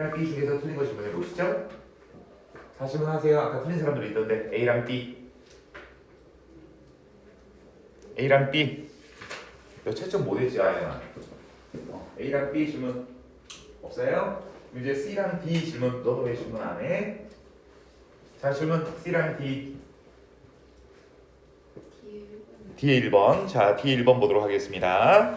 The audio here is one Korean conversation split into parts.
B 중에서 틀린 거 질문해 보시죠. 자, 질문하세요. 아까 틀린 사람들 있던데 A랑 B. A랑 B. 너 채점 못했지 아연아. A랑 B 질문 없어요? 이제 C랑 D 질문 너도 왜 질문 안 해? 자, 질문 C랑 D. D의 1번. 자, D의 1번 보도록 하겠습니다.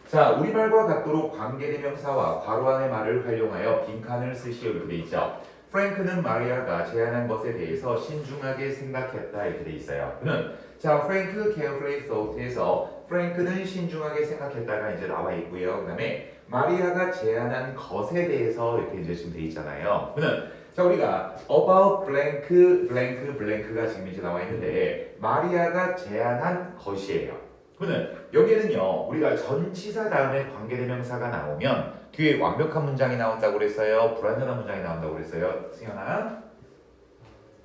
자, 우리말과 같도록 관계대명사와 괄호 안의 말을 활용하여 빈칸을 쓰시오 이렇게 돼 있죠. 프랭크는 마리아가 제안한 것에 대해서 신중하게 생각했다 이렇게 돼 있어요. 그는 자, 프랭크 carefully thought에서 프랭크는 신중하게 생각했다가 이제 나와 있고요. 그다음에 마리아가 제안한 것에 대해서 이렇게 이제 지금 돼 있잖아요. 그는 자, 우리가 about blank가 지금 이제 나와 있는데 마리아가 제안한 것이에요. 그는 여기에는요 우리가 전치사 다음에 관계대명사가 나오면 뒤에 완벽한 문장이 나온다고 그랬어요? 불완전한 문장이 나온다고 그랬어요? 승현아?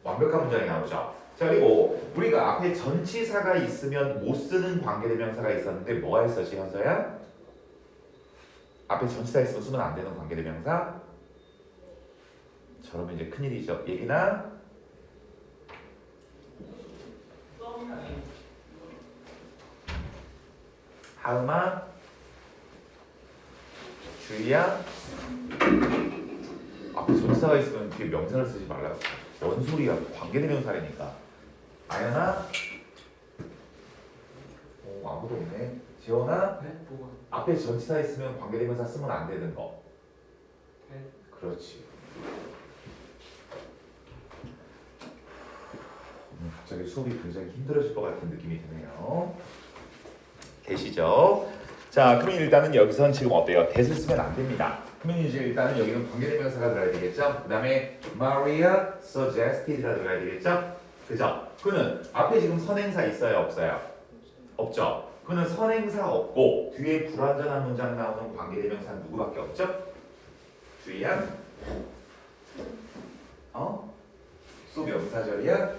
완벽한 문장이 나오죠. 자, 그리고 우리가 앞에 전치사가 있으면 못 쓰는 관계대명사가 있었는데 뭐가 있었지 현서야? 앞에 전치사 있으면 쓰면 안 되는 관계대명사? 저러면 이제 큰일이죠. 예빈아? 하음아? 주희야? 앞에 전치사가 있으면 뒤에 명사를 쓰지 말라고. 뭔 소리야? 관계대명사라니까. 아연아? 오, 아무도 없네. 지원아? 네? 뭐가? 앞에 전치사 있으면 관계대명사 쓰면 안 되는 거. 네? 그렇지. 갑자기 수업이 굉장히 힘들어질 것 같은 느낌이 드네요. 되시죠? 자, 그럼 일단은 여기선 지금 어때요? that을 쓰면 안 됩니다. 그러면 이제 일단은 여기는 관계대명사가 들어야 되겠죠? 그 다음에 Maria suggested.가 들어야 되겠죠? 그죠? 그는 앞에 지금 선행사 있어요? 없어요? 없죠? 그는 선행사 없고 뒤에 불완전한 문장 나오는 관계대명사 누구밖에 없죠? 주희야? 수 명사절이야?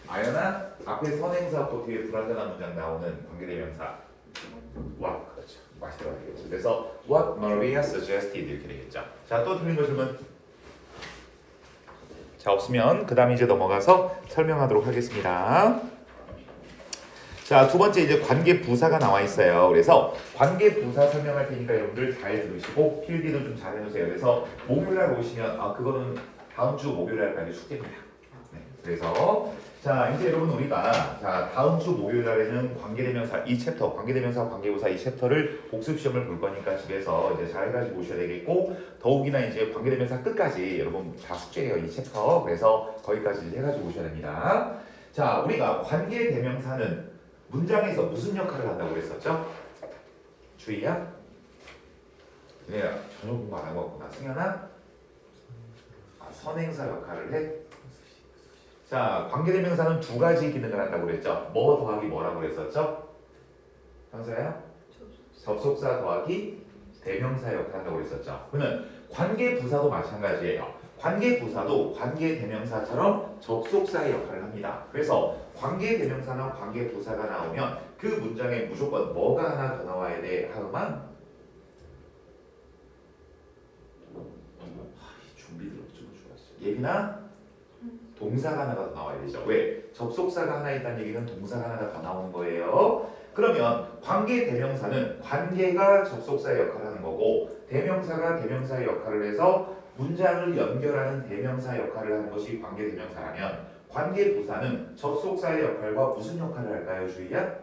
아연아? 앞에 선행사 없고 뒤에 불완전한 문장 나오는 관계대명사 what? 그렇죠. 맛있게 봐야 되겠죠. 그래서 what Maria suggested 이렇게 되겠죠. 자, 또 틀린 거 질문. 자, 없으면 그 다음에 이제 넘어가서 설명하도록 하겠습니다. 자, 두 번째 이제 관계 부사가 나와 있어요. 그래서 관계 부사 설명할 테니까 여러분들 잘 들으시고 필기도 좀 잘 해놓으세요. 그래서 목요일날 오시면 그거는 다음 주 목요일날까지 숙제입니다. 네, 그래서 자, 이제 여러분 우리가 자 다음 주 목요일날에는 관계대명사 이 챕터 관계대명사 관계부사 이 챕터를 복습 시험을 볼 거니까 집에서 이제 잘 가지고 오셔야 되겠고 더욱이나 이제 관계대명사 끝까지 여러분 다 숙제예요 이 챕터. 그래서 거기까지 이제 해가지고 오셔야 됩니다. 자, 우리가 관계대명사는 문장에서 무슨 역할을 한다고 그랬었죠? 주희야? 네, 전혀 공부 안 하고 왔구나. 승현아? 선행사 역할을 해? 자, 관계대명사는 두 가지 기능을 한다고 그랬죠? 뭐 더하기 뭐라고 그랬었죠? 형사야? 접속사 더하기 대명사 역할을 한다고 그랬었죠? 그러면 관계부사도 마찬가지예요. 관계부사도 관계대명사처럼 접속사의 역할을 합니다. 그래서 관계대명사나 관계부사가 나오면 그 문장에 무조건 뭐가 하나 더 나와야 돼? 하음만? 준비들 어쩌고 좋았어. 예빈아? 동사가 하나가 더 나와야 되죠. 왜? 접속사가 하나 있다는 얘기는 동사가 하나가 더 나오는 거예요. 그러면 관계대명사는 관계가 접속사의 역할을 하는 거고 대명사가 대명사의 역할을 해서 문장을 연결하는 대명사 역할을 하는 것이 관계대명사라면 관계부사는 접속사의 역할과 무슨 역할을 할까요, 주희야?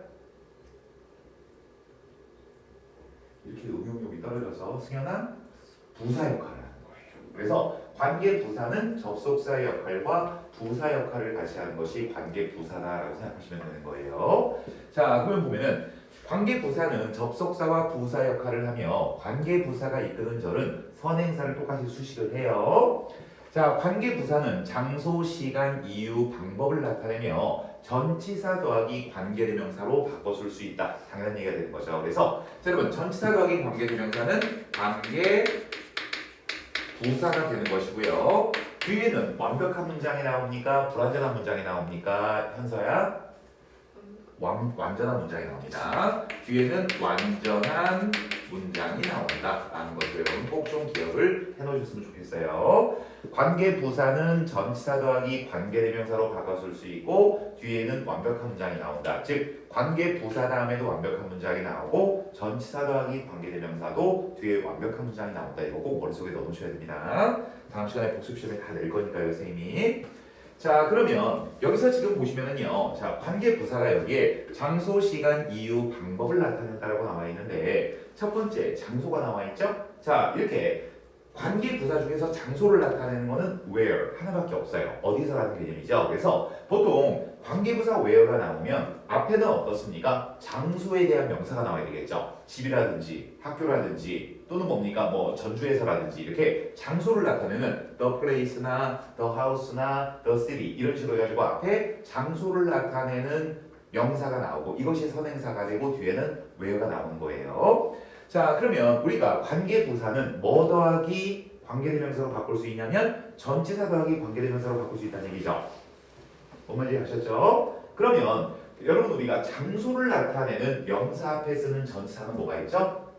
이렇게 응용력이 떨어져서 승현아 부사 역할을 하는 거예요. 그래서 관계부사는 접속사의 역할과 부사 역할을 같이 하는 것이 관계부사다라고 생각하시면 되는 거예요. 자, 그러면 보면은 관계부사는 접속사와 부사 역할을 하며 관계부사가 이끄는 절은 선행사를 똑같이 수식을 해요. 자, 관계부사는 장소, 시간, 이유, 방법을 나타내며 전치사 더하기 관계대명사로 바꿔줄 수 있다. 당연한 얘기가 되는 거죠. 그래서 자, 여러분 전치사 더하기 관계대명사는 관계부사가 되는 것이고요. 뒤에는 완벽한 문장이 나옵니까? 불완전한 문장이 나옵니까? 현서야? 완전한 문장이 나옵니다. 뒤에는 완전한 문장이 나온다라는 것을 여러분 꼭 좀 기억을 해놓으셨으면 좋겠어요. 관계 부사는 전치사 더하기 관계대명사로 바꿔줄 수 있고 뒤에는 완벽한 문장이 나온다. 즉 관계 부사 다음에도 완벽한 문장이 나오고 전치사 더하기 관계대명사도 뒤에 완벽한 문장이 나온다. 이거 꼭 머릿속에 넣어놓으셔야 됩니다. 다음 시간에 복습 시험에 다 낼 거니까요, 선생님이. 자, 그러면 여기서 지금 보시면은요, 자, 관계 부사가 여기에 장소, 시간, 이유, 방법을 나타낸다라고 나와 있는데 첫 번째 장소가 나와 있죠. 자, 이렇게 관계 부사 중에서 장소를 나타내는 거는 where 하나밖에 없어요. 어디서라는 개념이죠. 그래서 보통 관계 부사 where가 나오면 앞에는 어떻습니까? 장소에 대한 명사가 나와야 되겠죠. 집이라든지 학교라든지 또는 뭡니까? 뭐 전주에서라든지 이렇게 장소를 나타내는 the place나 the house나 the city 이런 식으로 해가지고 앞에 장소를 나타내는 명사가 나오고 이것이 선행사가 되고 뒤에는 where가 나오는 거예요. 자, 그러면 우리가 관계부사는 뭐 더하기 관계대명사로 바꿀 수 있냐면 전치사 더하기 관계대명사로 바꿀 수 있다는 얘기죠. 뭔 말인지 아셨죠? 그러면 여러분 우리가 장소를 나타내는 명사 앞에 쓰는 전치사는 뭐가 있죠?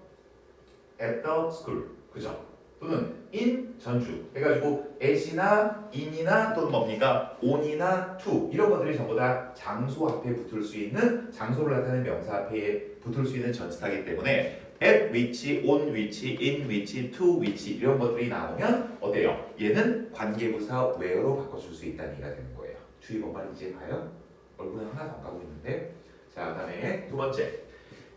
at the school, 그죠? 또는 in 전주 해가지고 at이나 in이나 또는 뭡니까? on이나 to 이런 것들이 전부 다 장소 앞에 붙을 수 있는 장소를 나타내는 명사 앞에 붙을 수 있는 전치사이기 때문에 at which, on which, in which, to which 이런 것들이 나오면 어때요? 얘는 관계부사 where로 바꿔줄 수 있다는 얘기가 되는 거예요. 주의 뭔 말인지 봐요? 얼굴은 하나도 안 가고 있는데. 자, 그 다음에 두 번째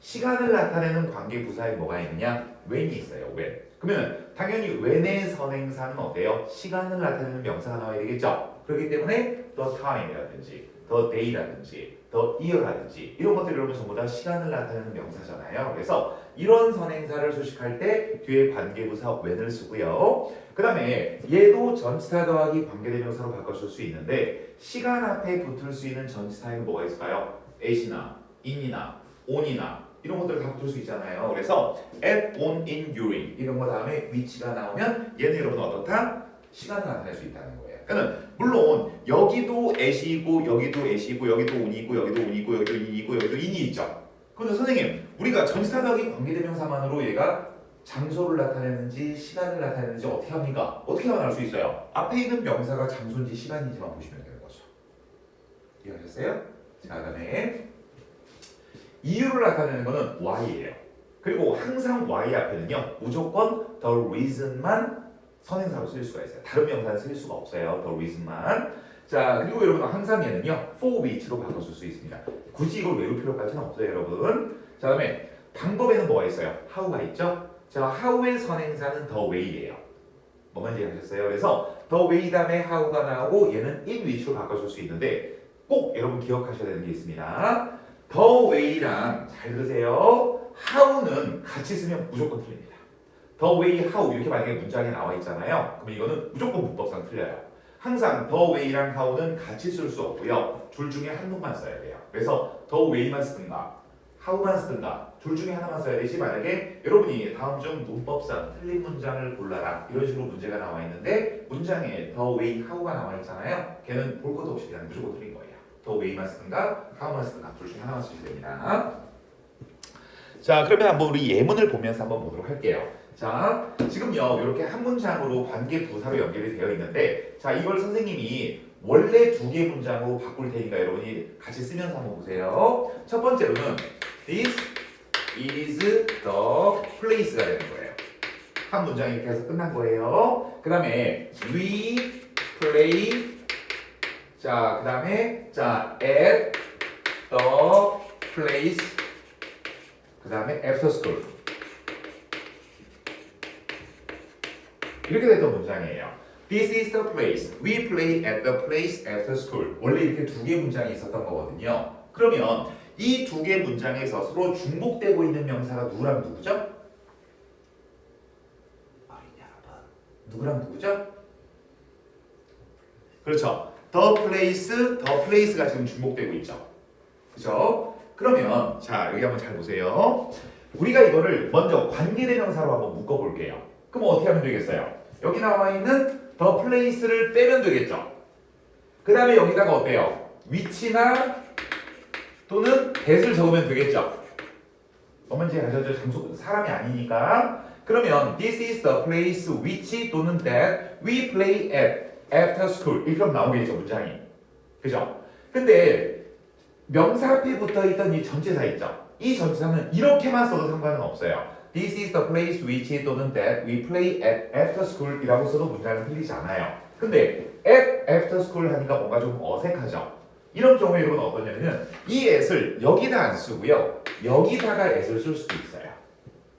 시간을 나타내는 관계부사에 뭐가 있느냐? when이 있어요. when. 그러면 당연히 when의 선행사는 어때요? 시간을 나타내는 명사가 나와야 되겠죠. 그렇기 때문에 the time이라든지 the day라든지 the year라든지 이런 것들이 여러분 전부 다 시간을 나타내는 명사잖아요. 그래서 이런 선행사를 수식할 때 뒤에 관계부사 when을 쓰고요. 그 다음에 얘도 전치사 더하기 관계대명사로 바꿔줄 수 있는데 시간 앞에 붙을 수 있는 전치사에는 뭐가 있을까요? at이나 in이나 on이나 이런 것들 다 붙을 수 있잖아요. 그래서 at, on, in, during 이런 거 다음에 which가 나오면 얘는 여러분 어떻다? 시간을 나타낼 수 있다는 거예요. 그러니까 물론 여기도 at이고 여기도 at이고 여기도 on이고 여기도 on이고 여기도 in이고 여기도 in이 있죠. 그런데 선생님 우리가 전치사 더하기 관계대명사만으로 얘가 장소를 나타내는지 시간을 나타내는지 어떻게 합니까? 어떻게 하면 알 수 있어요? 앞에 있는 명사가 장소인지 시간인지만 보시면 되는 거죠. 이해하셨어요? 자, 그다음에 이유를 나타내는 거는 why예요. 그리고 항상 why 앞에는요 무조건 the reason만 선행사로 쓸 수가 있어요. 다른 명사는 쓸 수가 없어요. the reason만. 자, 그리고 여러분 항상 얘는요 for which로 바꿔줄 수 있습니다. 굳이 이걸 외울 필요까지는 없어요, 여러분. 자, 그다음에 방법에는 뭐가 있어요? how가 있죠. 자, how의 선행사는 the way예요. 뭐 말인지 아셨어요? 그래서 the way 다음에 how가 나오고 얘는 in which로 바꿔줄 수 있는데 꼭 여러분 기억하셔야 되는 게 있습니다. the way랑 잘 들으세요. how는 같이 쓰면 무조건 틀립니다. the way, how 이렇게 만약에 문장에 나와 있잖아요. 그럼 이거는 무조건 문법상 틀려요. 항상 the way랑 how는 같이 쓸 수 없고요. 둘 중에 한 놈만 써야 돼요. 그래서 the way만 쓰든가 how만 쓰든가 둘 중에 하나만 써야 되지 만약에 여러분이 다음 중 문법상 틀린 문장을 골라라 이런 식으로 문제가 나와 있는데 문장에 the way, how가 나와 있잖아요. 걔는 볼 것도 없이 그냥 무조건 틀린 거예요. the way만 쓰든가 how만 쓰든가 둘 중에 하나만 쓰시면 됩니다. 자, 그러면 한번 우리 예문을 보면서 한번 보도록 할게요. 자, 지금요 이렇게 한 문장으로 관계 부사로 연결이 되어 있는데 자, 이걸 선생님이 원래 두 개 문장으로 바꿀 테니까 여러분이 같이 쓰면서 한번 보세요. 첫 번째로는 This is the place가 되는 거예요. 한 문장 이렇게 해서 끝난 거예요. 그 다음에 we play 자, 그 다음에 자 at the place 그 다음에 after school 이렇게 됐던 문장이에요. This is the place. We play at the place after school. 원래 이렇게 두 개 문장이 있었던 거거든요. 그러면 이 두 개 문장에서 서로 중복되고 있는 명사가 누구랑 누구죠? 어린 여러분. 누구랑 누구죠? 그렇죠. The place가 지금 중복되고 있죠. 그렇죠? 그러면 자 여기 한번 잘 보세요. 우리가 이거를 먼저 관계대명사로 한번 묶어볼게요. 그럼 어떻게 하면 되겠어요? 여기 나와 있는 the place를 빼면 되겠죠. 그 다음에 여기다가 어때요? 위치나 또는 that을 적으면 되겠죠. 뭔지 아시죠? 장소 사람이 아니니까. 그러면 this is the place which 또는 that we play at after school 이렇게 나오겠죠 문장이. 그죠? 근데 명사 앞에 붙어 있던 이 전치사 있죠? 이 전치사는 이렇게만 써도 상관은 없어요. This is the place which 또는 that we play at after school 이라고 써도 문장은 틀리지 않아요. 근데 at after school 하니까 뭔가 좀 어색하죠? 이런 경우에 여러분 어떠냐면 이 at을 여기다 안 쓰고요. 여기다가 at을 쓸 수도 있어요.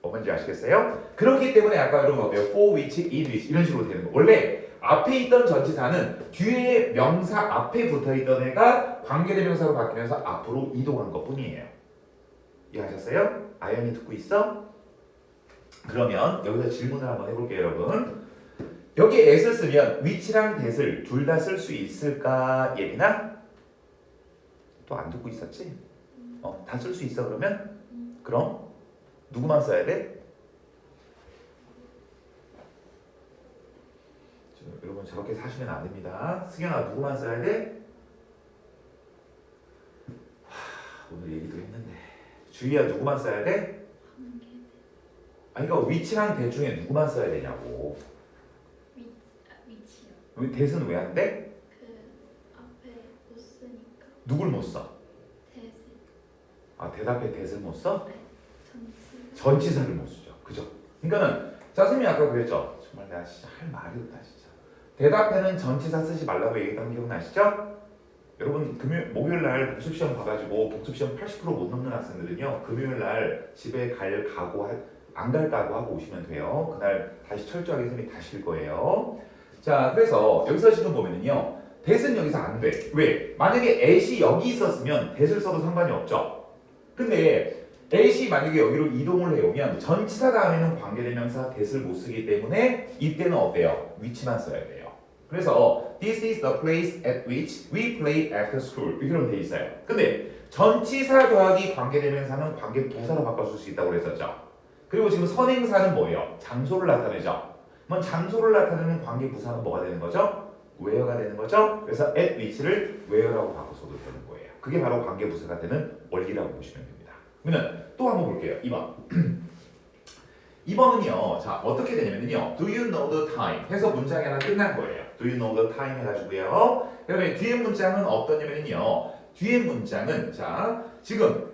뭔지 아시겠어요? 그렇기 때문에 아까 여러분 어때요? for which, in which 이런 식으로 되는 거. 원래 앞에 있던 전치사는 뒤에 명사 앞에 붙어있던 애가 관계대명사로 바뀌면서 앞으로 이동한 것 뿐이에요. 이해하셨어요? 아연이 듣고 있어? 그러면 여기서 질문을 한번 해볼게요 여러분. 여기 at을 쓰면 which랑 that을 둘 다 쓸 수 있을까? 예빈아? 또 안 듣고 있었지? 다 쓸 수 있어 그러면? 그럼 누구만 써야 돼? 여러분 저렇게 사시면 안 됩니다. 승현아 누구만 써야 돼? 오늘 얘기도 했는데 주희야 누구만 써야 돼? 아니 그러니까 위치랑 대 중에 누구만 써야 되냐고. 위치요. 대는 왜 안 돼? 그 앞에 못 쓰니까. 누굴 못 써? 대세. 아 대답에 대를 못 써? 네. 전치. 전치사를 못 쓰죠. 그죠? 그러니까는 자 선생님이 아까 그랬죠. 정말 내가 진짜 할 말이 없다 진짜. 대답에는 전치사 쓰지 말라고 얘기했던 거 기억나시죠? 여러분 목요일 날 복습 시험 봐가지고 복습 시험 80%못 넘는 학생들은요 금요일 날 집에 갈 각오 안 갈다고 하고 오시면 돼요. 그날 다시 철저하게 선생님이 다실 거예요. 자 그래서 여기서 지금 보면은요 that은 여기서 안 돼. 왜? 만약에 at이 여기 있었으면 that을 써도 상관이 없죠. 근데 at이 만약에 여기로 이동을 해오면 전치사 다음에는 관계대명사 that을 못 쓰기 때문에 이때는 어때요? 위치만 써야 돼요. 그래서 this is the place at which we play after school 이렇게 돼 있어요. 근데 전치사 더하기 관계대명사는 관계부사로 바꿔줄 수 있다고 그랬었죠. 그리고 지금 선행사는 뭐예요? 장소를 나타내죠. 그럼 장소를 나타내는 관계부사는 뭐가 되는 거죠? where가 되는 거죠. 그래서 at which를 where라고 바꿔서도 되는 거예요. 그게 바로 관계부사가 되는 원리라고 보시면 됩니다. 그러면 또 한번 볼게요. 2번. 2번은요. 자 어떻게 되냐면요. Do you know the time? 해서 문장이 하나 끝난 거예요. Do you know the time 해가지고요. 그다음에 뒤에 문장은 어떠냐면요. 뒤에 문장은 자 지금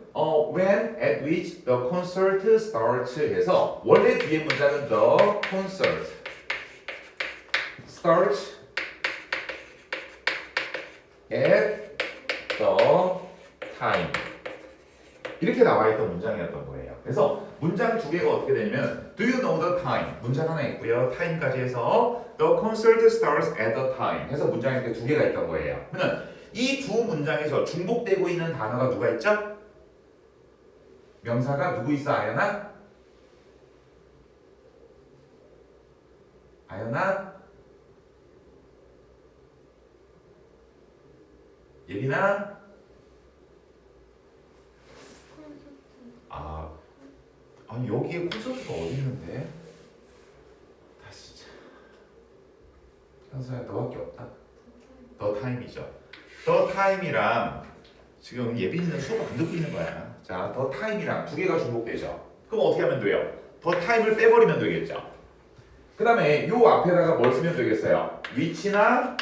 when at which the concert starts 해서 원래 뒤에 문장은 the concert starts at the time 이렇게 나와 있던 문장이었던 거예요. 그래서 문장 두 개가 어떻게 되냐면 Do you know the time? 문장 하나 있고요. time까지 해서 The concert starts at the time 해서 문장이 이렇게 두 개가 있던 거예요. 그러면 이 두 문장에서 중복되고 있는 단어가 누가 있죠? 명사가 누구 있어? 아연아? 아연아? 예빈아? 아니 여기에 콘서트가 어디 있는데? 다 진짜 현서야 너밖에 없다. 더 타임이죠. 더 타임이랑 지금 예빈이는 수업 안 듣고 있는 거야. 자, 더 타임이랑 두 개가 중복되죠. 그럼 어떻게 하면 돼요? 더 타임을 빼버리면 되겠죠. 그 다음에 요 앞에다가 뭘 쓰면 되겠어요? 위치나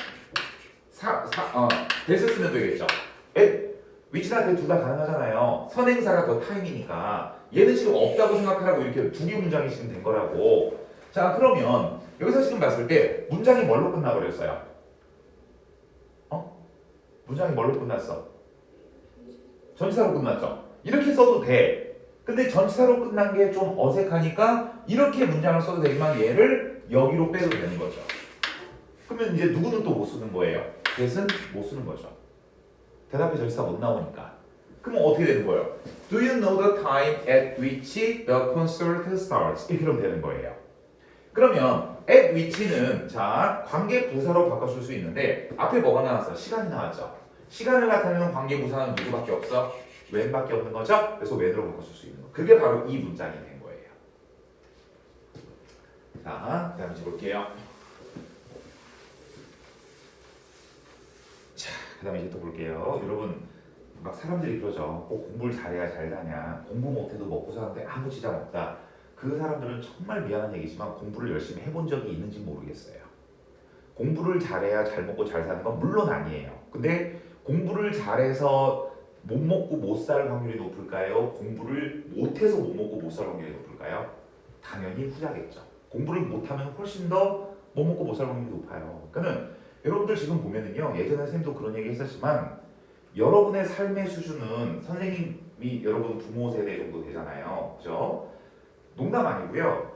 that을 쓰면 되겠죠. 위치나 that 둘 다 가능하잖아요. 선행사가 더 타임이니까 얘는 지금 없다고 생각하라고 이렇게 두 개 문장이 지금 된 거라고. 자 그러면 여기서 지금 봤을 때 문장이 뭘로 끝나버렸어요? 문장이 뭘로 끝났어? 전치사로 끝났죠. 이렇게 써도 돼. 근데 전치사로 끝난 게 좀 어색하니까 이렇게 문장을 써도 되지만 얘를 여기로 빼도 되는 거죠. 그러면 이제 누구는 또 못 쓰는 거예요? that은 못 쓰는 거죠. 대답에 전치사 못 나오니까. 그럼 어떻게 되는 거예요? Do you know the time at which the concert starts? 이렇게 하면 되는 거예요. 그러면 at which는 자 관계 부사로 바꿔줄 수 있는데 앞에 뭐가 나왔어? 시간이 나왔죠. 시간을 나타내는 관계 부사는 누구밖에 없어? when밖에 없는 거죠. 그래서 when으로 바꿔줄 수 있는 거. 그게 바로 이 문장이 된 거예요. 자, 다음 이제 볼게요. 자, 그다음에 이제 또 볼게요. 여러분 막 사람들이 그러죠. 꼭 공부를 잘해야 잘 사냐. 공부 못해도 먹고 사는데 아무 지장 없다. 그 사람들은 정말 미안한 얘기지만 공부를 열심히 해본 적이 있는지 모르겠어요. 공부를 잘해야 잘 먹고 잘 사는 건 물론 아니에요. 근데 공부를 잘해서 못 먹고 못 살 확률이 높을까요? 공부를 못해서 못 먹고 못 살 확률이 높을까요? 당연히 후자겠죠. 공부를 못하면 훨씬 더 못 먹고 못 살 확률이 높아요. 그러니까 여러분들 지금 보면은요, 예전에 쌤도 그런 얘기 했었지만 여러분의 삶의 수준은 선생님이 여러분 부모 세대 정도 되잖아요. 그죠? 농담 아니고요.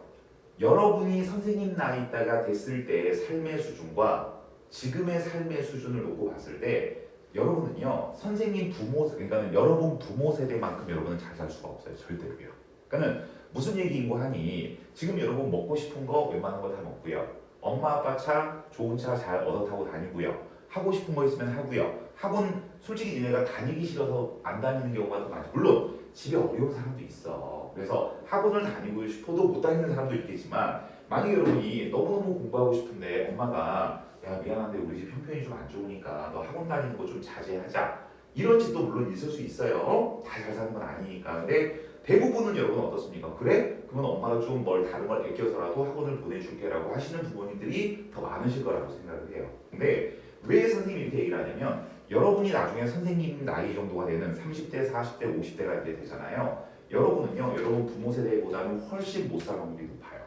여러분이 선생님 나이대가 됐을 때의 삶의 수준과 지금의 삶의 수준을 놓고 봤을 때 여러분은요, 선생님 부모, 그러니까 여러분 부모 세대만큼 여러분은 잘 살 수가 없어요. 절대로요. 그러니까 무슨 얘기인고 하니 지금 여러분 먹고 싶은 거 웬만한 거 다 먹고요. 엄마 아빠 차 좋은 차 잘 얻어 타고 다니고요. 하고 싶은 거 있으면 하고요. 학원 솔직히 니네가 다니기 싫어서 안 다니는 경우가 더 많죠. 물론 집에 어려운 사람도 있어. 그래서 학원을 다니고 싶어도 못 다니는 사람도 있겠지만 만약에 여러분이 너무너무 공부하고 싶은데 엄마가 야 미안한데 우리 집 형편이 좀 안 좋으니까 너 학원 다니는 거 좀 자제하자. 이런 집도 물론 있을 수 있어요. 다 잘 사는 건 아니니까. 근데 대부분은 여러분 어떻습니까? 그래? 그러면 엄마가 좀 뭘 다른 걸 아껴서라도 학원을 보내줄게라고 하시는 부모님들이 더 많으실 거라고 생각을 해요. 근데 왜 선생님이 이렇게 얘기를 하냐면 여러분이 나중에 선생님 나이 정도가 되는 30대, 40대, 50대가 이제 되잖아요. 여러분은요, 여러분 부모 세대보다는 훨씬 못 살 확률이 높아요.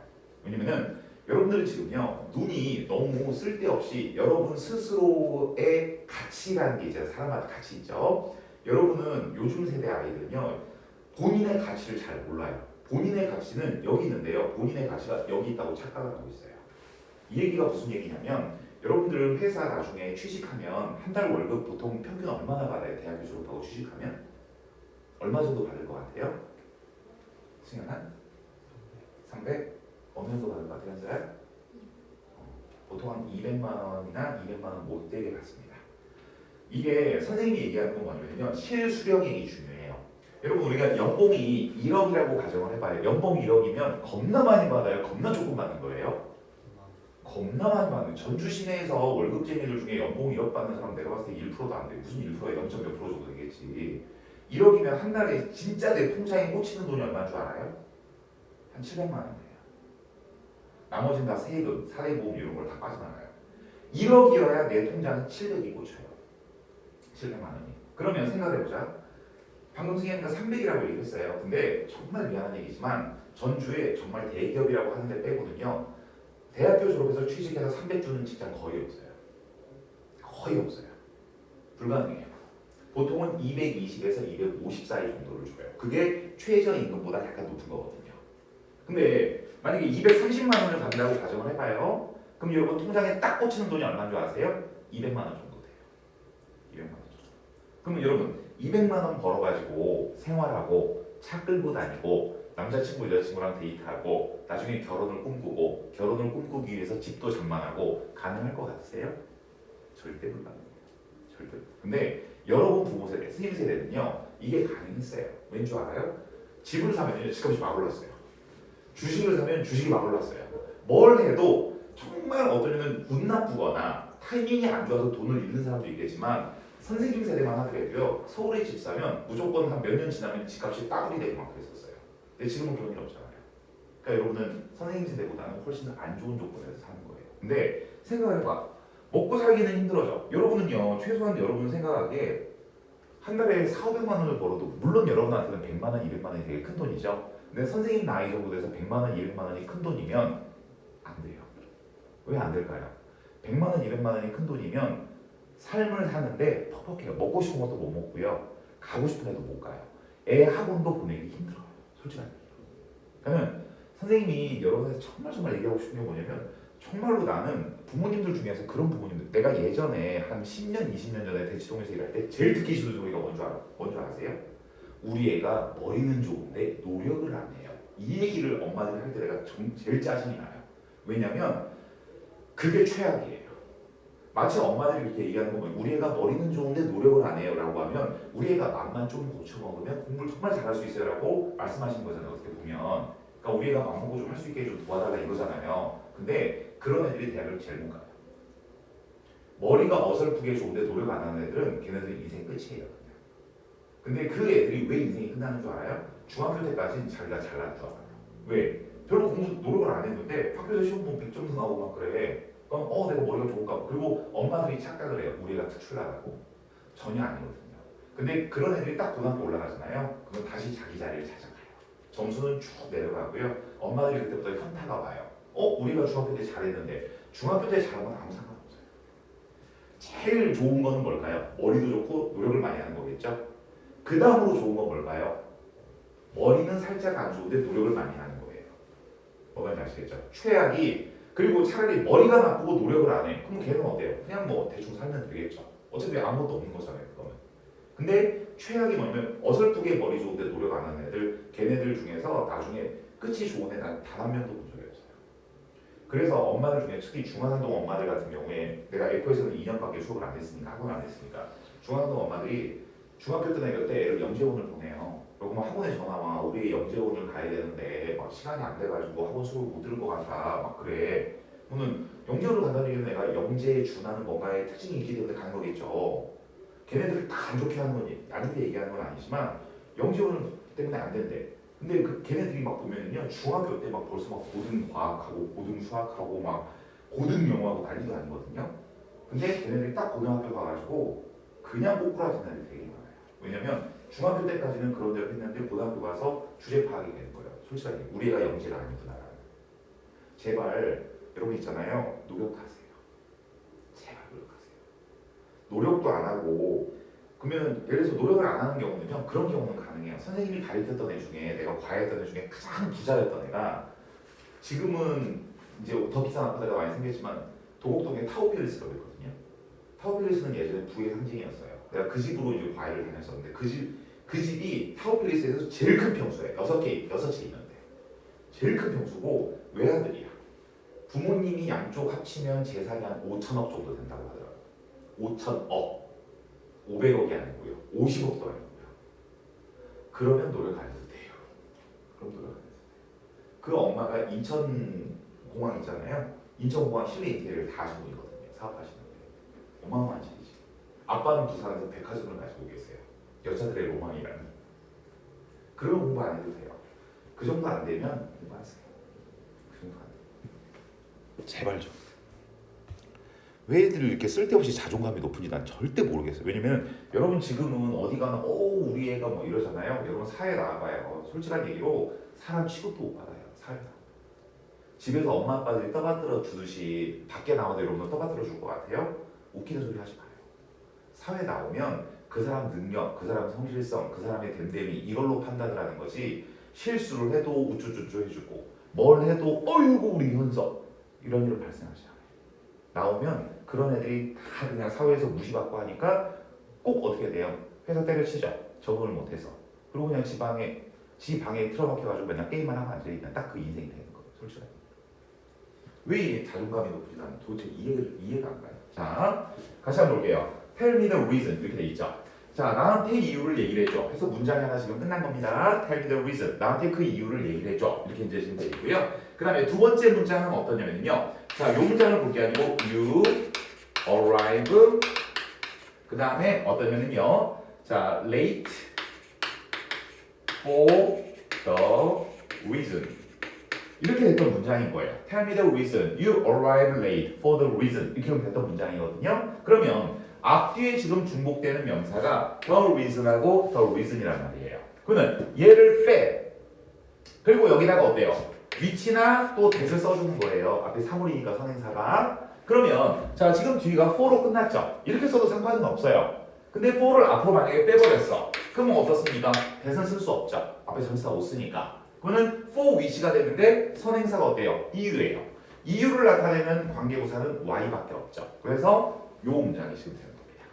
왜냐면은 여러분들은 지금요, 눈이 너무 쓸데없이 여러분 스스로의 가치라는 게 이제 사람마다 가치 있죠. 여러분은 요즘 세대 아이들은요, 본인의 가치를 잘 몰라요. 본인의 가치는 여기 있는데요. 본인의 가치가 여기 있다고 착각을 하고 있어요. 이 얘기가 무슨 얘기냐면 여러분들 회사 나중에 취직하면 한 달 월급 보통 평균 얼마나 받아요? 대학교 졸업하고 취직하면? 얼마 정도 받을 것 같아요? 승현아? 300? 어느 정도 받을 것 같아요? 한 달? 보통 한 200만 원이나 200만 원 못 되게 받습니다. 이게 선생님이 얘기하는 건 뭐냐면요. 실수령액이 중요해요. 여러분 우리가 연봉이 1억이라고 가정을 해봐요. 연봉 1억이면 겁나 많이 받아요? 겁나 조금 받는 거예요? 겁나 많이 받는. 전주 시내에서 월급쟁이들 중에 연봉 1억 받는 사람 내가 봤을 때 1%도 안 돼. 무슨 1%야? 0.몇 프로 정도 되겠지. 1억이면 한 달에 진짜 내 통장에 꽂히는 돈이 얼마인 줄 알아요? 한 700만 원이에요. 나머지는 다 세금, 사례보험 이런 걸 다 빠져나가요. 1억이어야 내 통장에 700이 꽂혀요. 700만 원이. 그러면 생각해보자. 방금 승현이가 300이라고 얘기했어요. 근데 정말 미안한 얘기지만 전주에 정말 대기업이라고 하는 데 빼고는요. 대학교 졸업해서 취직해서 300 주는 직장 거의 없어요. 거의 없어요. 불가능해요. 보통은 220에서 250 사이 정도를 줘요. 그게 최저임금보다 약간 높은 거거든요. 근데 만약에 230만 원을 받는다고 가정을 해봐요. 그럼 여러분 통장에 딱 꽂히는 돈이 얼마인 줄 아세요? 200만 원 정도 돼요. 200만 원 정도. 그러면 여러분 200만 원 벌어가지고 생활하고 차 끌고 다니고 남자친구 여자친구랑 데이트하고 나중에 결혼을 꿈꾸고 결혼을 꿈꾸기 위해서 집도 장만하고 가능할 것 같으세요? 절대 불가능해요. 절대. 근데 여러분 부모 세대, 스님 세대는요 이게 가능했어요. 왠 줄 알아요? 집을 사면 집값이 막 올랐어요. 주식을 사면 주식이 막 올랐어요. 뭘 해도 정말 어떤 때는 운 나쁘거나 타이밍이 안 좋아서 돈을 잃는 사람도 있겠지만 선생님 세대만 하더라도요 서울에 집 사면 무조건 한 몇 년 지나면 집값이 따블이 되고 막 그랬었어요. 근데 지금은 그런 일 없잖아요. 그러니까 여러분은 선생님 세대보다는 훨씬 안 좋은 조건에서 사는 거예요. 근데 생각해봐. 먹고 살기는 힘들어져. 여러분은요 최소한 여러분 생각하기에 한 달에 4, 500만 원을 벌어도 물론 여러분한테는 100만 원, 200만 원이 되게 큰 돈이죠. 근데 선생님 나이 정도 돼서 100만 원, 200만 원이 큰 돈이면 안 돼요. 왜 안 될까요? 100만 원, 200만 원이 큰 돈이면 삶을 사는데 퍽퍽해요. 먹고 싶은 것도 못 먹고요. 가고 싶은 데도 못 가요. 애 학원도 보내기 힘들어요. 솔직하게. 그러면 선생님이 여러분한테 정말 얘기하고 싶은 게 뭐냐면 정말로 나는 부모님들 중에서 그런 부모님들 내가 예전에 한 10년, 20년 전에 대치동에서 일할 때 제일 듣기 싫은 소리가 뭔지 아세요? 우리 애가 머리는 좋은데 노력을 안 해요. 이 얘기를 엄마들이 할 때 내가 제일 짜증이 나요. 왜냐면 그게 최악이에요. 마치 엄마들이 이렇게 얘기하는 거 보면 우리 애가 머리는 좋은데 노력을 안 해요 라고 하면 우리 애가 맘만 좀 고쳐먹으면 공부를 정말 잘할 수 있어요 라고 말씀하신 거잖아요. 어떻게 보면 그러니까 우리 애가 맘 먹고 좀 할 수 있게 좀 도와달라 이거잖아요. 근데 그런 애들이 대학을 제일 못 가요. 머리가 어설프게 좋은데 노력 안 하는 애들은 걔네들 인생 끝이에요. 그냥. 근데 그 애들이 왜 인생이 끝나는 줄 알아요? 중학교 때까지는 자기가 잘난 줄 알아요. 왜? 별로 공부 노력을 안 했는데 학교에서 시험 보면 100점도 나오고 막 그래. 그럼 내가 머리가 좋은가 봐. 그리고 엄마들이 착각을 해요. 우리 애가 특출나다고. 전혀 아니거든요. 근데 그런 애들이 딱 고등학교 올라가잖아요. 그러면 다시 자기 자리를 찾아가요. 점수는 쭉 내려가고요. 엄마들이 그때부터 현타가 와요. 우리가 중학교 때 잘했는데 중학교 때 잘한 건 아무 상관없어요. 제일 좋은 거는 뭘까요? 머리도 좋고 노력을 많이 하는 거겠죠? 그 다음으로 좋은 건 뭘까요? 머리는 살짝 안 좋은데 노력을 많이 하는 거예요. 뭐가 아시겠죠? 최악이 그리고 차라리 머리가 나쁘고 노력을 안 해. 그럼 걔는 어때요? 그냥 뭐 대충 살면 되겠죠. 어차피 아무것도 없는 거잖아요. 그거는. 근데 최악이 뭐냐면 어설프게 머리 좋은데 노력 안 하는 애들 걔네들 중에서 나중에 끝이 좋은 애 단 한 명도 본 적이 없어요. 그래서 엄마들 중에 특히 중화산동 엄마들 같은 경우에 내가 에코에서는 2년밖에 수업을 안 했으니까 학원 안 했으니까 중화산동 엄마들이 중학교 때나 때 애를 영재원을 보내요. 그리고 막 학원에 전화 와 우리 영재원을 가야 되는데 막 시간이 안 돼가지고 학원 수업을 못 들을 것 같아 막 그래. 그러면 영재원을 간다는 얘기는 내가 영재에 준하는 뭔가의 특징이 있기 때문에 가는 거겠죠. 걔네들을 다 안 좋게 하는 건 안 좋게 얘기하는 건 아니지만 영재원 때문에 안 된대. 근데 그 걔네들이 막 보면은요 중학교 때 막 벌써 막 고등 과학하고 고등 수학하고 막 고등 영어하고 난리도 아니거든요. 근데 걔네들이 딱 고등학교 가가지고 그냥 꼬꾸라지는 애들이 되게 많아요. 왜냐면 중학교 때까지는 그런 대로 했는데 고등학교 가서 주제 파악이 되는 거예요. 솔직하게 우리 애가 영재가 아니구나. 제발 여러분 있잖아요. 노력하세요. 제발 노력하세요. 노력도 안 하고 그러면 예를 들어서 노력을 안 하는 경우는요. 그런 경우는 가능해요. 선생님이 가르쳤던 애 중에 내가 과외했던 애 중에 가장 부자였던 애가 지금은 이제 더 비싼 아파트가 많이 생겼지만 도곡동에 타워필리스라고 있거든요. 타워필리스는 예전에 부의 상징이었어요. 내가 그 집으로 이제 과외를 다녔었는데 그 집이 타워필리스에서 제일 큰 평수예요. 6채 있는데 제일 큰 평수고 외아들이야. 부모님이 양쪽 합치면 재산이 한 5천억 정도 된다고 하더라고요. 5천억. 500억이 아니고요. 50억도 아니고요. 그러면 노력 안 해도 돼요. 그럼 노력 안 해도 돼요. 그 엄마가 인천공항 있잖아요. 인천공항 실내 인테리어를 다 하신 분이거든요. 사업하시는데. 어마어마한 일이지. 아빠는 부산에서 백화점을 가지고 계세요. 여자들의 로망이라는. 그러면 공부 안 해도 돼요. 그 정도 안 되면 공부하세요. 그 정도 안 돼요. 제발 좀. 왜 애들을 이렇게 쓸데없이 자존감이 높은지 난 절대 모르겠어요. 왜냐면 여러분 지금은 어디 가나 우리 애가 뭐 이러잖아요. 여러분 사회 나와봐요. 솔직한 얘기로 사람 취급도 못 받아요. 사회에서. 집에서 엄마 아빠들이 떠받들어 주듯이 밖에 나와도 여러분 떠받들어 줄 것 같아요? 웃기는 소리 하지 마요. 사회 나오면 그 사람 능력, 그 사람 성실성, 그 사람의 됨됨이 이걸로 판단을 하는 거지 실수를 해도 우쭈쭈쭈 해주고 뭘 해도 어이구 우리 현석 이런 일은 발생하지 않아요. 나오면 그런 애들이 다 그냥 사회에서 무시받고 하니까 꼭 어떻게 돼요? 회사 때려치죠. 적응을 못해서. 그리고 그냥 지 방에 틀어박혀가지고 맨날 게임만 하고 앉아있는 딱 그 인생이 되는 거예요. 솔직하게. 왜 이게 자존감이 높은지 나는 도대체 이해가 안 가요. 자, 같이 한번 볼게요. Tell me the reason 이렇게 돼 있죠. 자, 나한테 이유를 얘기를 해줘. 해서 문장이 하나 지금 끝난 겁니다. Tell me the reason. 나한테 그 이유를 얘기를 해줘. 이렇게 이제 지금 되고요. 그 다음에 두 번째 문장은 어떠냐면요. 자, 요 문장을 볼 게 아니고 you arrive 그 다음에 어떠냐면요. 자, late for the reason 이렇게 됐던 문장인 거예요. Tell me the reason. You arrive late for the reason. 이렇게 하면 됐던 문장이거든요. 그러면 앞뒤에 지금 중복되는 명사가 the reason하고 the reason이란 말이에요. 그러면 얘를 빼. 그리고 여기다가 어때요? 위치나 또 that을 써주는 거예요. 앞에 사물이니까 선행사가. 그러면 자 지금 뒤가 for로 끝났죠? 이렇게 써도 상관은 없어요. 근데 for를 앞으로 만약에 빼버렸어. 그러면 어떻습니까? that은 쓸 수 없죠. 앞에 전치사 못 쓰니까. 그거는 for 위치가 되는데 선행사가 어때요? 이유예요. 이유를 나타내는 관계부사는 y밖에 없죠. 그래서 요 문장이 지금 되는 겁니다.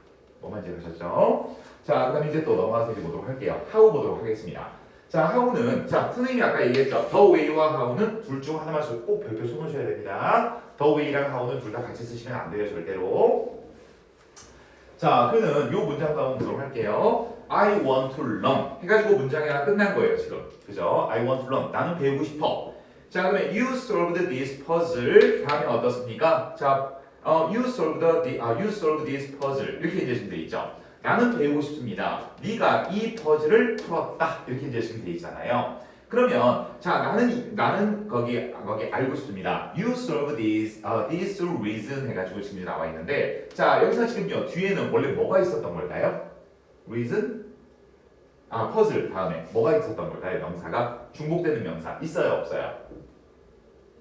뭐만 이해하셨죠? 자, 그 다음에 이제 또 넘어가서 이제 보도록 할게요. how 보도록 하겠습니다. 자, how는 자 선생님이 아까 얘기했죠. the way와 how는 둘 중 하나만 꼭 별표 써놓으셔야 됩니다. the way랑 how는 둘 다 같이 쓰시면 안 돼요, 절대로. 자, 그는 요 문장도 한번 보도록 할게요. I want to learn 해가지고 문장이 하나 끝난 거예요, 지금. 그죠? I want to learn. 나는 배우고 싶어. 자, 그러면 you solved this puzzle. 다음에 어떻습니까? 자, you solved this puzzle. 이렇게 이제 지금 돼 있죠. 나는 배우고 싶습니다. 네가 이 퍼즐을 풀었다. 이렇게 이제 지금 돼 있잖아요. 그러면 자 나는 거기 알고 싶습니다. You solve this reason 해가지고 지금 나와 있는데 자 여기서 지금요 뒤에는 원래 뭐가 있었던 걸까요? reason 퍼즐 다음에 뭐가 있었던 걸까요? 명사가 중복되는 명사 있어요 없어요?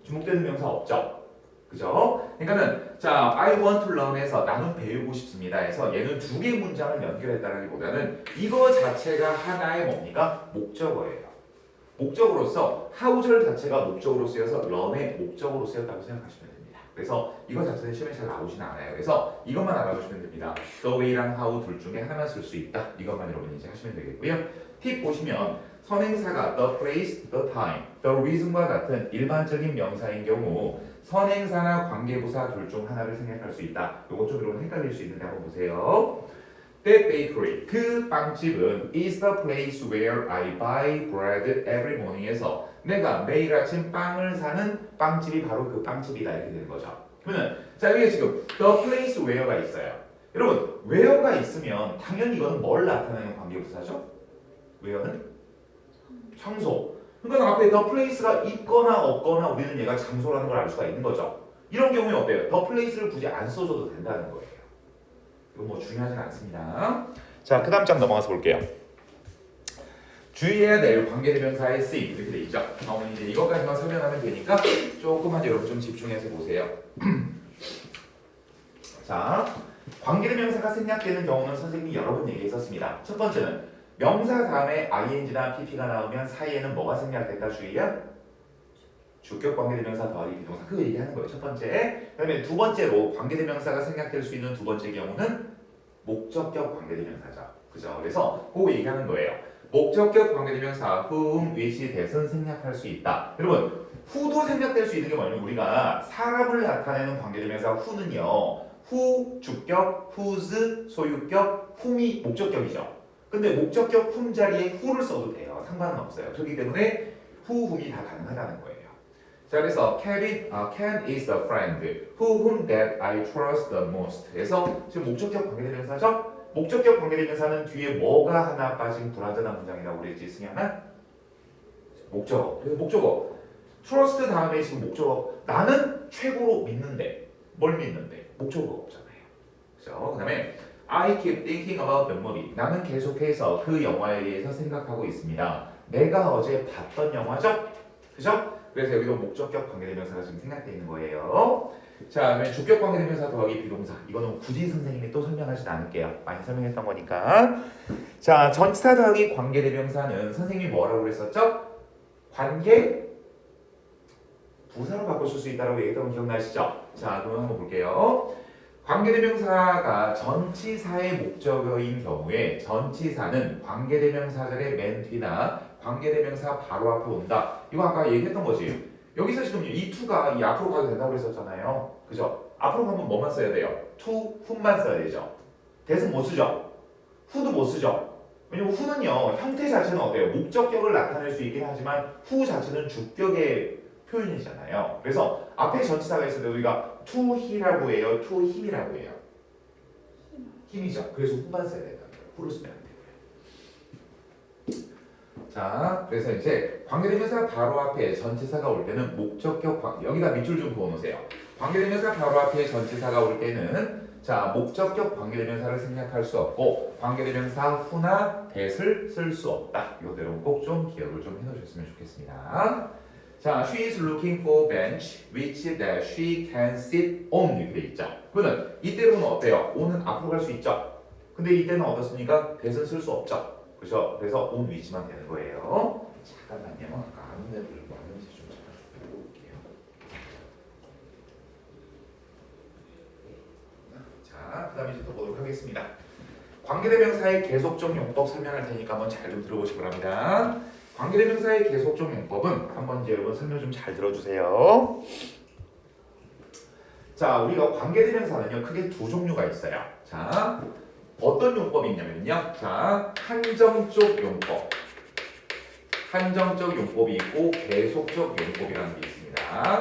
중복되는 명사 없죠? 그죠? 그러니까는 자 I want to learn에서 나는 배우고 싶습니다 해서 얘는 두 개의 문장을 연결했다라기보다는 이거 자체가 하나의 뭡니까? 목적어예요. 목적으로서 하우절 자체가 목적으로 쓰여서 learn의 목적으로 쓰였다고 생각하시면 됩니다. 그래서 이거 자체는 시험에 잘 나오지는 않아요. 그래서 이것만 알아두시면 됩니다. the way랑 how 둘 중에 하나만 쓸 수 있다. 이것만 여러분이 이제 하시면 되겠고요. 팁 보시면 선행사가 the place, the time, the reason과 같은 일반적인 명사인 경우 선행사나 관계부사 둘 중 하나를 생략할 수 있다. 이거 좀 여러분 헷갈릴 수 있는데 한번 보세요. That bakery, 그 빵집은 is the place where I buy bread every morning에서 내가 매일 아침 빵을 사는 빵집이 바로 그 빵집이다 이렇게 되는 거죠. 그러면 자 여기 지금 the place where가 있어요. 여러분 where가 있으면 당연히 이거는 뭘 나타내는 관계부사죠? where는 장소. 그러니까 앞에 the place가 있거나 없거나 우리는 얘가 장소라는 걸 알 수가 있는 거죠. 이런 경우에 어때요? the place를 굳이 안 써줘도 된다는 거예요. 이거 뭐 중요하진 않습니다. 자, 그 다음 장 넘어가서 볼게요. 주의해야 될 관계대명사의 쓰임 이렇게 돼 있죠. 이제 이것까지만 설명하면 되니까 조금만 여러분 좀 집중해서 보세요. 자, 관계대명사가 생략되는 경우는 선생님이 여러 번 얘기했었습니다. 첫 번째는 명사 다음에 ing나 pp가 나오면 사이에는 뭐가 생략됐다 주의야? 주격 관계대명사 더하기 비동사 그거 얘기하는 거예요. 첫 번째. 그다음에 두 번째로 관계대명사가 생략될 수 있는 두 번째 경우는 목적격 관계대명사죠. 그죠? 그래서 그거 얘기하는 거예요. 목적격 관계대명사 whom, which, that은 생략할 수 있다. 여러분 who도 생략될 수 있는 게 뭐냐면 우리가 사람을 나타내는 관계대명사 who는요. who 주격, whose 소유격, whom이 목적격이죠. 근데 목적격 whom 자리에 who를 써도 돼요. 상관은 없어요. 그렇기 때문에 who, whom이 다 가능하다는 거예요. 자 그래서 Ken is the friend whom that I trust the most. 그래서 지금 목적격 관계대명사죠. 목적격 관계대명사는 뒤에 뭐가 하나 빠진 불완전한 문장이라고 그랬지 승현아? 목적어. 그래서 목적어. trust 다음에 지금 목적어. 나는 최고로 믿는데 뭘 믿는데 목적어가 없잖아요. 그죠? 그다음에 I keep thinking about the movie. 나는 계속해서 그 영화에 대해서 생각하고 있습니다. 내가 어제 봤던 영화죠? 그죠? 그래서 여기도 목적격 관계대명사가 지금 생략되어 있는 거예요. 자, 그러면 주격 관계대명사 더하기 비동사. 이거는 굳이 선생님이 또 설명하지 않을게요. 많이 설명했던 거니까. 자, 전치사 더하기 관계대명사는 선생님이 뭐라고 그랬었죠? 관계 부사로 바꿔 쓸 수 있다고 얘기했던 거 기억나시죠? 자, 그럼 한번 볼게요. 관계대명사가 전치사의 목적어인 경우에 전치사는 관계대명사절의 맨 뒤나 관계대명사 바로 앞에 온다. 이거 아까 얘기했던 거지. 여기서 지금 이 to가 이 앞으로 가도 된다고 그랬었잖아요. 그죠? 앞으로 가면 뭐만 써야 돼요? to, whom만 써야 되죠. that은 못 쓰죠. who도 못 쓰죠. 왜냐면 who는요 형태 자체는 어때요? 목적격을 나타낼 수 있긴 하지만 who 자체는 주격의 표현이잖아요. 그래서 앞에 전치사가 있을 때 우리가 to he라고 해요, to him이라고 해요. 힘이죠. 그래서 who만 써야 된다는 거예요. who를 쓰면 안 되고요. 자, 그래서 이제 관계대명사 바로 앞에 전치사가 올 때는 목적격 관계. 여기다 밑줄 좀 그어놓으세요. 관계대명사 바로 앞에 전치사가 올 때는 자 목적격 관계대명사를 생략할 수 없고 관계대명사 who나 that을 쓸 수 없다. 이거대로 꼭 좀 기억을 좀 해놓으셨으면 좋겠습니다. 자, she is looking for bench which that she can sit on 이렇게 돼 있죠. 그러면 이때로는 어때요? on은 앞으로 갈 수 있죠. 근데 이때는 어떻습니까? that은 쓸 수 없죠. 그죠? 그래서 on 위치만 되는 거예요. 잠깐만요. 아까 아는 애들 많은지 좀 잠깐 볼게요. 자, 그 다음에 이제 또 보도록 하겠습니다. 관계대명사의 계속적 용법 설명할 테니까 한번 잘 좀 들어보시기 바랍니다. 관계대명사의 계속적 용법은 한번 이제 여러분 설명 좀 잘 들어주세요. 자, 우리가 관계대명사는요 크게 두 종류가 있어요. 자, 어떤 용법이 있냐면요. 자, 한정적 용법. 한정적 용법이 있고 계속적 용법이라는 게 있습니다.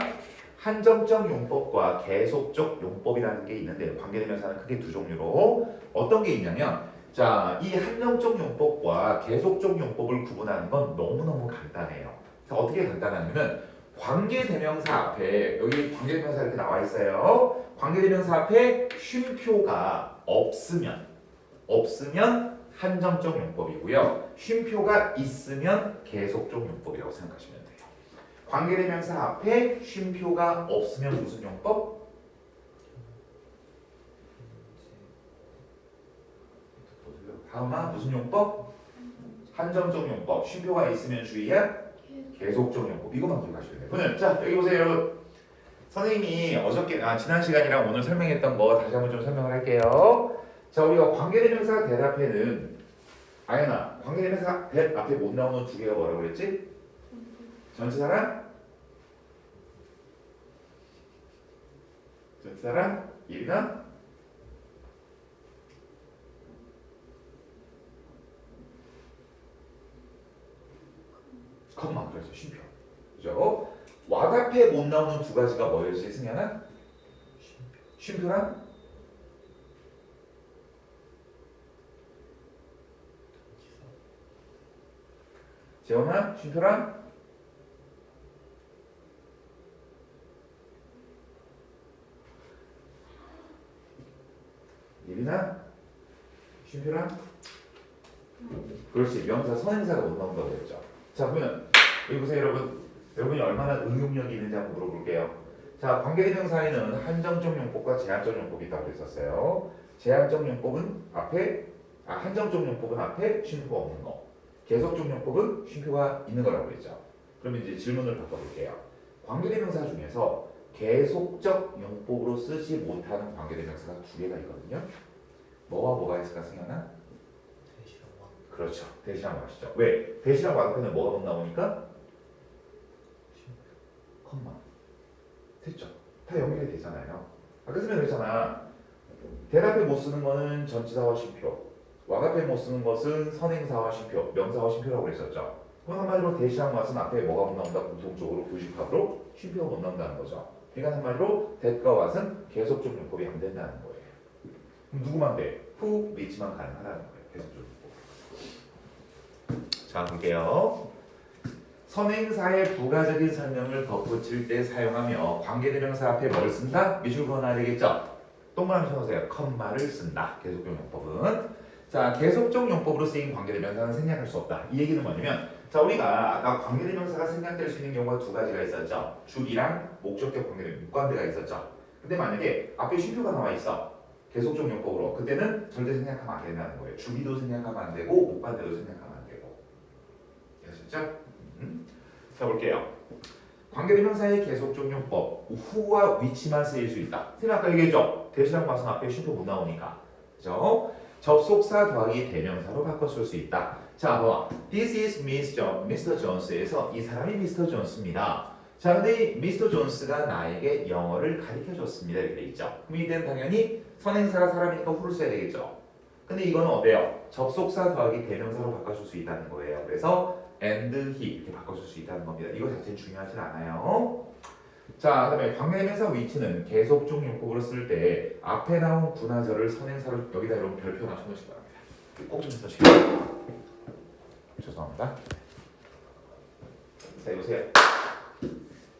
한정적 용법과 계속적 용법이라는 게 있는데 관계대명사는 크게 두 종류로 어떤 게 있냐면 자, 이 한정적 용법과 계속적 용법을 구분하는 건 너무너무 간단해요. 자, 어떻게 간단하냐면 관계대명사 앞에 여기 관계대명사 이렇게 나와 있어요. 관계대명사 앞에 쉼표가 없으면 한정적 용법이고요. 쉼표가 있으면 계속적 용법이라고 생각하시면 돼요. 관계대명사 앞에 쉼표가 없으면 무슨 용법? 다음은 무슨 용법? 한정적 용법. 쉼표가 있으면 주의야? 계속적 용법. 이것만 기억하시면 돼요. 그러면 자 여기 보세요 여러분. 선생님이 지난 시간이랑 오늘 설명했던 거 다시 한번 좀 설명을 할게요. 자 우리가 관계대명사 대 앞에는 아연아 관계대명사 대 앞에 못 나오는 두 개가 뭐라고 그랬지? 전치사랑 일이나 컴마 그래서 쉼표 그죠? 왁 앞에 못 나오는 두 가지가 뭐였지 승현아? 쉼표랑 재원아 쉼표랑 예빈아 쉼표랑 그렇지 명사 선행사가 못 나온다고 했죠. 자 그러면 여기 보세요 여러분. 여러분이 얼마나 응용력이 있는지 한번 물어볼게요. 자 관계대명사에는 한정적 용법과 제한적 용법이 있다고 했었어요. 제한적 용법은 한정적 용법은 앞에 쉼표가 없는 거. 계속적 용법은 쉼표가 있는 거라고 했죠. 그러면 이제 질문을 바꿔볼게요. 관계대명사 중에서 계속적 용법으로 쓰지 못하는 관계대명사가 두 개가 있거든요. 뭐와 뭐가 있을까 승현아? 그렇죠. 대시랑 왁이죠. 왜? 대시랑 왁 앞에는 뭐가 못 나오니까? 컴마. 됐죠? 다 연결이 되잖아요. 아까 설명했잖아. 대답에 못 쓰는 거는 전치사와 쉼표. 왁 앞에 못 쓰는 것은 선행사와 쉼표, 명사와 쉼표라고 했었죠. 그럼 한마디로 대시랑 왁은 앞에 뭐가 못 나온다? 공통적으로 부식합으로 쉼표가 못 나온다는 거죠. 그러니까 한마디로 대과 왁은 계속적 용법이 안 된다는 거예요. 그럼 누구만 돼? who, which만 가능하다는 거예요. 계속적 용법. 자 볼게요. 선행사의 부가적인 설명을 덧붙일 때 사용하며 관계대명사 앞에 뭘 쓴다? 밑줄 그어놔야 되겠죠? 동그라미 쳐놓으세요. 컴마를 쓴다. 계속적 용법은. 자 계속적 용법으로 쓰인 관계대명사는 생략할 수 없다. 이 얘기는 뭐냐면 자 우리가 아까 관계대명사가 생략될 수 있는 경우가 두 가지가 있었죠. 주기랑 목적격 관계대명사 무관대가 있었죠. 근데 만약에 앞에 쉼표가 나와 있어. 계속적 용법으로. 그때는 절대 생략하면 안 된다는 거예요. 주기도 생략하면 안 되고 목관대도 생략하면 안 되고. 아셨죠? 자 볼게요. 관계대명사의 계속적 용법 who와 which만 쓰일 수 있다. 선생님 아까 얘기했죠? 대시랑 왁은 앞에 쉼표 못 나오니까. 그죠? 접속사 더하기 대명사로 바꿔 쓸 수 있다. 자 봐봐. This is Mr. Jones에서 이 사람이 Mr. Jones입니다. 자 근데 이 Mr. Jones가 나에게 영어를 가르쳐줬습니다. 이렇게 돼 있죠. 그럼 이때는 당연히 선행사가 사람이니까 who를 써야 되겠죠. 근데 이거는 어때요? 접속사 더하기 대명사로 바꿔줄 수 있다는 거예요. 그래서 and he 이렇게 바꿔줄 수 있다는 겁니다. 이거 자체는 중요하진 않아요. 자, 그다음에 관계대명사 which는 계속적 용법으로 쓸 때 앞에 나온 분하절을 선행사로 여기다 여러분 별표 하나 쳐놓으시기 바랍니다. 꼭 좀 써주세요. 죄송합니다. 자, 보세요.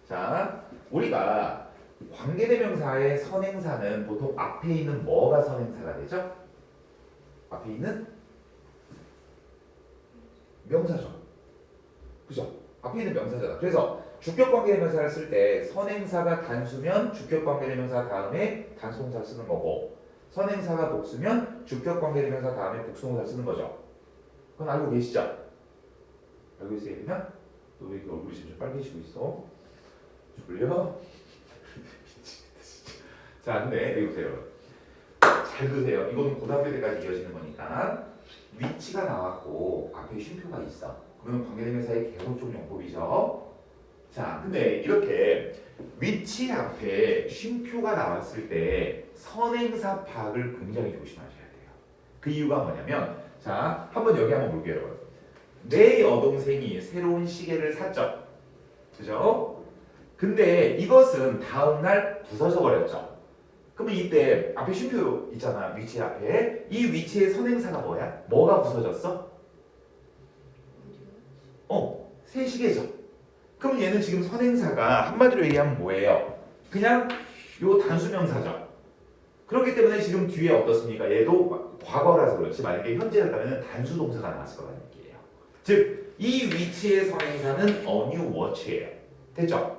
자, 우리가 관계대명사의 선행사는 보통 앞에 있는 뭐가 선행사가 되죠? 앞에 있는 명사죠. 그죠? 앞에 있는 명사잖아. 그래서 주격관계대명사를 쓸 때 선행사가 단수면 주격관계대명사 다음에 단수동사를 쓰는 거고 선행사가 복수면 주격관계대명사 다음에 복수동사를 쓰는 거죠. 그건 알고 계시죠? 알고 있어요? 그냥? 너 왜 이렇게 얼굴이 지금 빨개지고 있어? 졸려? 자, 근데 여기 보세요. 잘 드세요. 이거는 고등학교 때까지 이어지는 거니까 위치가 나왔고 앞에 쉼표가 있어. 그러면 관계대명사의 계속적 용법이죠. 자, 근데 이렇게 위치 앞에 쉼표가 나왔을 때 선행사 파악을 굉장히 조심하셔야 돼요. 그 이유가 뭐냐면 자, 한번 여기 한번 볼게요, 여러분. 내 여동생이 새로운 시계를 샀죠. 그죠? 근데 이것은 다음날 부서져 버렸죠. 그러면 이때 앞에 쉼표 있잖아. 위치 앞에. 이 위치의 선행사가 뭐야? 뭐가 부서졌어? 세시계죠. 그럼 얘는 지금 선행사가 한마디로 얘기하면 뭐예요? 그냥 요 단수명사죠. 그렇기 때문에 지금 뒤에 어떻습니까? 얘도 과거라서 그렇지 만약에 현재였다면 단수동사가 나왔을 거라는 얘기예요. 즉, 이 위치의 선행사는 a new watch예요. 됐죠?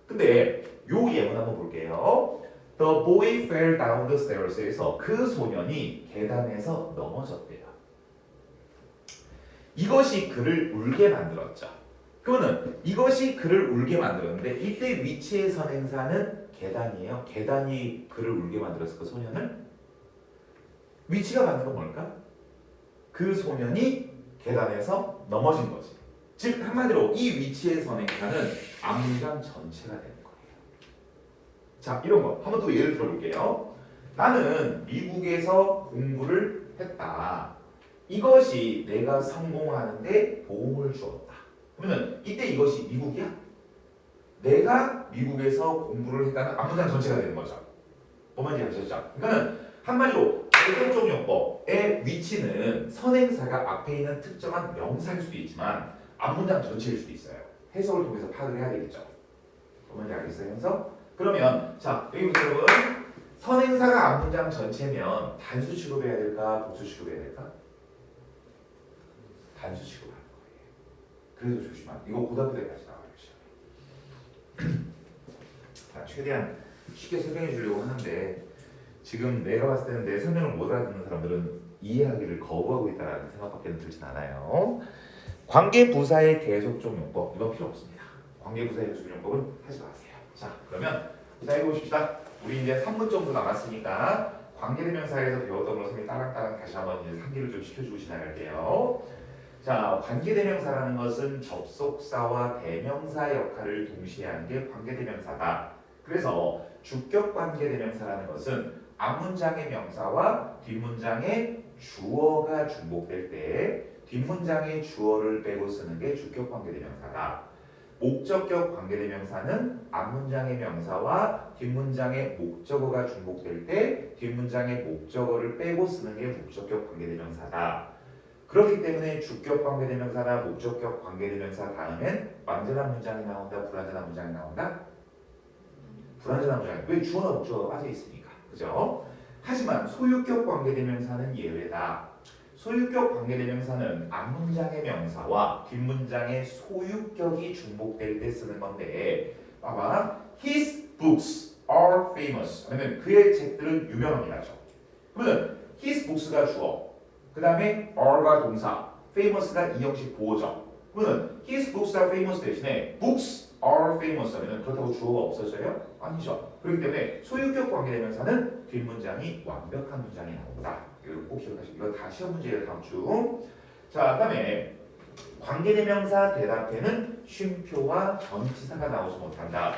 근데 요 예문 한번 볼게요. The boy fell down the stairs에서 그 소년이 계단에서 넘어졌대요. 이것이 그를 울게 만들었죠. 그러면 이것이 그를 울게 만들었는데 이때 위치의 선행사는 계단이에요. 계단이 그를 울게 만들었을 그 소년을 위치가 맞는 건 뭘까? 그 소년이 계단에서 넘어진 거지. 즉 한마디로 이 위치의 선행사는 앞문장 전체가 되는 거예요. 자, 이런 거 한번 또 예를 들어볼게요. 나는 미국에서 공부를 했다. 이것이 내가 성공하는데 도움을 주었다. 그러면 이때 이것이 미국이야? 내가 미국에서 공부를 했다는 앞문장 전체가 되는 거죠. 뭔지 아시죠? 그러니까 한마디로 계속적 용법의 위치는 선행사가 앞에 있는 특정한 명사일 수도 있지만 앞문장 전체일 수도 있어요. 해석을 통해서 파악을 해야 되겠죠. 뭔지 알겠어요? 해석? 그러면 자 여기부터 여러분 선행사가 앞문장 전체면 단수 취급해야 될까? 복수 취급해야 될까? 단수 취급하는 거예요. 그래서 조심하. 이거 고등학교 때까지 나와요. 자, 최대한 쉽게 설명해 주려고 하는데 지금 내가 봤을 때는 내 설명을 못 알아듣는 사람들은 이해하기를 거부하고 있다는 생각밖에 들진 않아요. 관계부사의 계속적 용법 이건 필요 없습니다. 관계부사의 계속적 용법은 하지 마세요. 자, 그러면 자 해보십시다. 우리 이제 3분 정도 남았으니까 관계대명사에서 배웠던 걸 선생님이 따랑따랑 다시 한번 이제 상기를 좀 시켜주고 지나갈게요. 자, 관계대명사라는 것은 접속사와 대명사의 역할을 동시에 하는 게 관계대명사다. 그래서 주격 관계대명사라는 것은 앞문장의 명사와 뒷문장의 주어가 중복될 때 뒷문장의 주어를 빼고 쓰는 게 주격 관계대명사다. 목적격 관계대명사는 앞문장의 명사와 뒷문장의 목적어가 중복될 때 뒷문장의 목적어를 빼고 쓰는 게 목적격 관계대명사다. 그렇기 때문에 주격 관계대명사나 목적격 관계대명사 다음엔 완전한 문장이 나온다, 불완전한 문장이 나온다? 불완전한 문장이. 왜 주어나 목적어가 빠져 있으니까. 그죠? 하지만 소유격 관계대명사는 예외다. 소유격 관계대명사는 앞문장의 명사와 뒷문장의 소유격이 중복될 때 쓰는 건데 봐봐. His books are famous. 하면 그의 책들은 유명합니다. 그러면 his books가 주어 그 다음에 are가 동사, famous가 이형식 보호죠. 그러면 his books are famous 대신에 books are famous 하면 그렇다고 주어가 없어져요? 아니죠. 그렇기 때문에 소유격 관계대명사는 뒷문장이 완벽한 문장이 나온다. 이거 꼭 기억하시고 이거 다 시험 문제예요 다음 주. 자, 그다음에 관계대명사 대답에는 쉼표와 전치사가 나오지 못한다.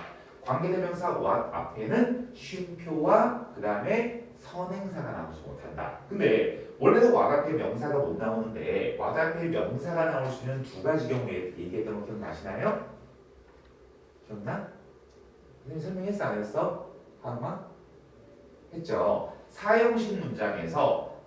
관계대명사 what 앞에는 쉼표와 그 다음에 선행사가 나오지 못한다. 근데 원래는 what 앞에 명사가 못 나오는데 what 앞에 명사가 나올 수 있는 두 가지 경우에 얘기했던 거 기억나시나요? 기억나? 선생님 설명했어 안 했어? 하마? 했죠. 사형식 문장에서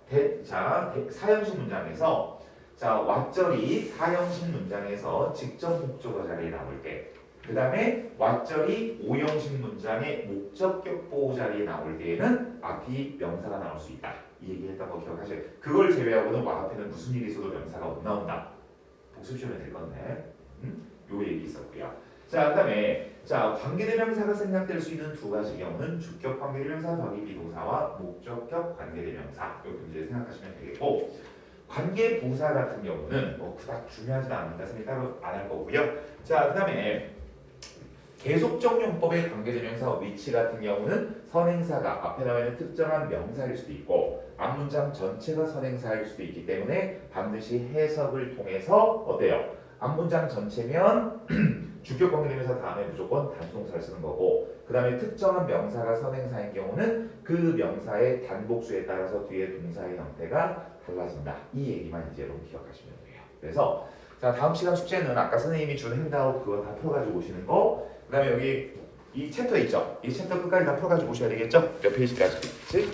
사형식 문장에서 자 왓절이 사형식 문장에서 직접 목적어 자리에 나올 때 그 다음에 왓절이 오형식 문장의 목적격 보호 자리에 나올 때에는 앞이 명사가 나올 수 있다. 이 얘기했던 거 기억하세요. 그걸 제외하고는 왓 앞에는 무슨 일이 있어도 명사가 못 나온다. 복습 시험에 될 건데 요 얘기 있었고요. 자, 그다음에 자 관계대명사가 생략될 수 있는 두 가지 경우는 주격 관계대명사 더하기 비동사와 목적격 관계대명사 이렇게 이제 생각하시면 되겠고 관계부사 같은 경우는 뭐 그닥 중요하지 않으니까 선생님 따로 안 할 거고요. 자, 그다음에 계속적 용법의 관계대명사 위치 같은 경우는 선행사가 앞에 나와 있는 특정한 명사일 수도 있고 앞문장 전체가 선행사일 수도 있기 때문에 반드시 해석을 통해서 어때요? 앞문장 전체면 주격 관계대명사 다음에 무조건 단수동사를 쓰는 거고 그 다음에 특정한 명사가 선행사인 경우는 그 명사의 단복수에 따라서 뒤에 동사의 형태가 달라진다. 이 얘기만 이제 여러분 기억하시면 돼요. 그래서 자 다음 시간 숙제는 아까 선생님이 준 행다운 그거 다 풀어가지고 오시는 거 그 다음에 여기 이 챕터 있죠? 이 챕터 끝까지 다 풀어가지고 오셔야 되겠죠? 몇 페이지까지? 그치?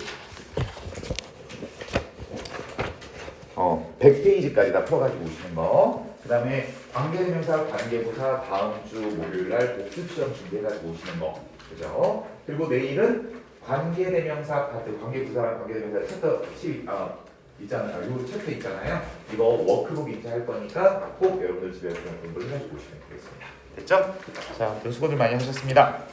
100페이지까지 다 풀어가지고 오시는 거. 그 다음에 관계대명사, 관계부사 다음 주 목요일날 복습시험 준비해가지고 오시는 거. 그죠? 그리고 내일은 관계대명사 파트, 관계부사랑 관계대명사 챕터 12, 있잖아요. 요 챕터 있잖아요. 이거 워크북 인쇄할 거니까 꼭 여러분들 집에 가서 공부를 해가지고 오시면 되겠습니다. 됐죠? 자, 수고들 많이 하셨습니다.